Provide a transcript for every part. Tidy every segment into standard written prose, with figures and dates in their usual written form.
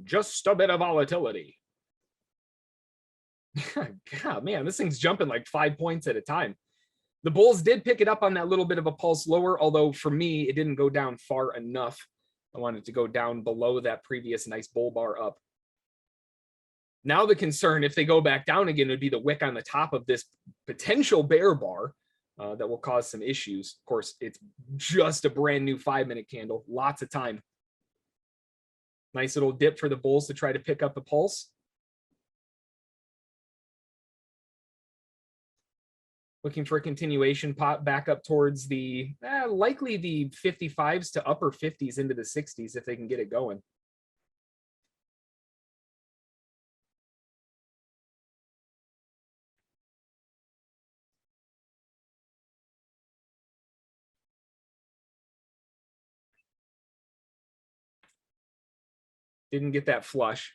just a bit of volatility. God, man, this thing's jumping like 5 points at a time. The bulls did pick it up on that little bit of a pulse lower, although for me, it didn't go down far enough. I wanted to go down below that previous nice bull bar up. Now the concern, if they go back down again, would be the wick on the top of this potential bear bar that will cause some issues. Of course, it's just a brand new 5-minute candle, lots of time. Nice little dip for the bulls to try to pick up the pulse. Looking for a continuation, pop back up towards the, likely the 55s to upper 50s into the 60s if they can get it going. Didn't get that flush.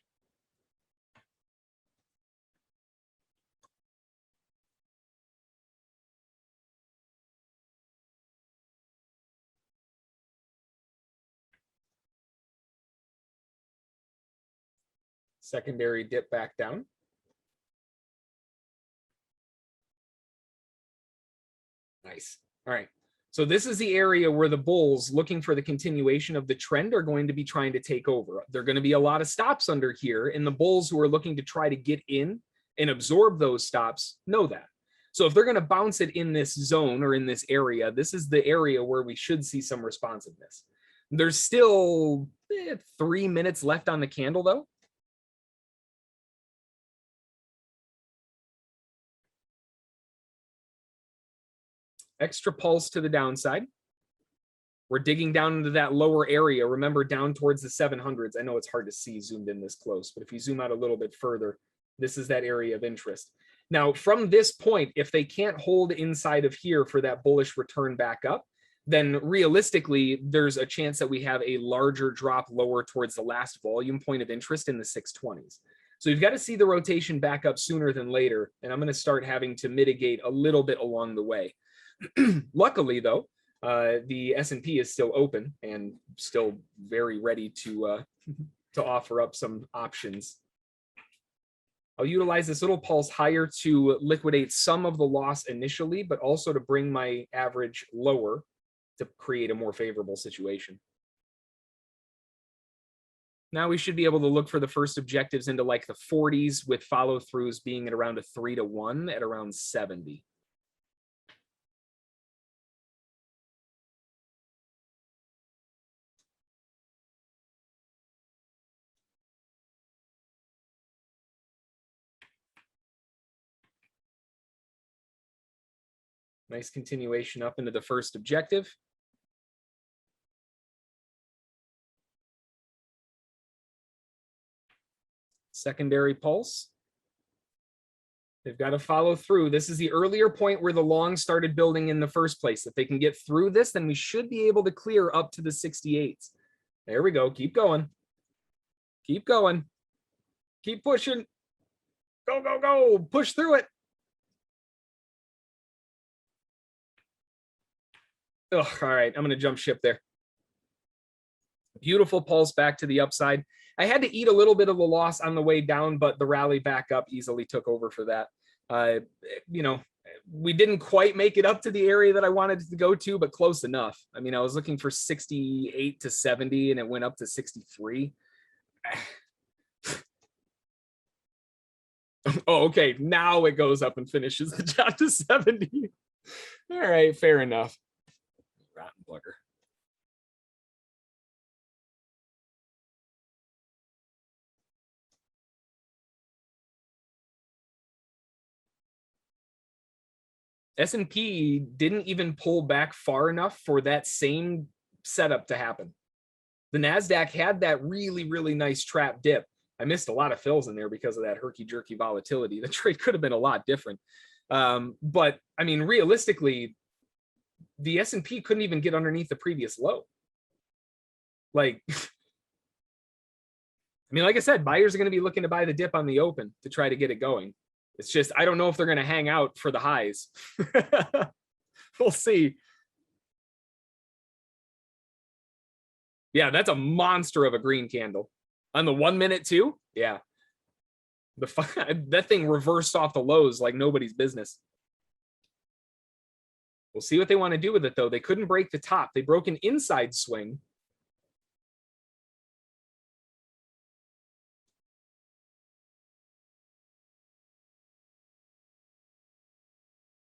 Secondary dip back down. Nice. All right. So this is the area where the bulls, looking for the continuation of the trend, are going to be trying to take over. There are going to be a lot of stops under here, and the bulls who are looking to try to get in and absorb those stops know that. So if they're going to bounce it in this zone or in this area, this is the area where we should see some responsiveness. There's still 3 minutes left on the candle, though. Extra pulse to the downside. We're digging down into that lower area. Remember, down towards the 700s. I know it's hard to see zoomed in this close, but if you zoom out a little bit further, this is that area of interest. Now, from this point, if they can't hold inside of here for that bullish return back up, then realistically, there's a chance that we have a larger drop lower towards the last volume point of interest in the 620s. So you've got to see the rotation back up sooner than later, and I'm going to start having to mitigate a little bit along the way. Luckily, though, the S&P is still open and still very ready to offer up some options. I'll utilize this little pulse higher to liquidate some of the loss initially, but also to bring my average lower to create a more favorable situation. Now we should be able to look for the first objectives into like the 40s, with follow-throughs being at around a 3-to-1 at around 70. Nice continuation up into the first objective. Secondary pulse. They've got to follow through. This is the earlier point where the long started building in the first place. If they can get through this, then we should be able to clear up to the 68s. There we go. Keep going. Keep going. Keep pushing. Go, go, go. Push through it. Ugh, all right, I'm going to jump ship there. Beautiful pulse back to the upside. I had to eat a little bit of a loss on the way down, but the rally back up easily took over for that. You know, we didn't quite make it up to the area that I wanted to go to, but close enough. I mean, I was looking for 68 to 70, and it went up to 63. Oh, okay. Now it goes up and finishes the job to 70. All right, fair enough. Rotten bugger. S&P didn't even pull back far enough for that same setup to happen. The NASDAQ had that really, really nice trap dip. I missed a lot of fills in there because of that herky-jerky volatility. The trade could have been a lot different. But, I mean, realistically, the S&P couldn't even get underneath the previous low. Like, I mean, like I said, buyers are going to be looking to buy the dip on the open to try to get it going. It's just, I don't know if they're going to hang out for the highs. We'll see. Yeah, that's a monster of a green candle. On the 1 minute too? Yeah. That thing reversed off the lows like nobody's business. We'll see what they want to do with it, though. They couldn't break the top. They broke an inside swing.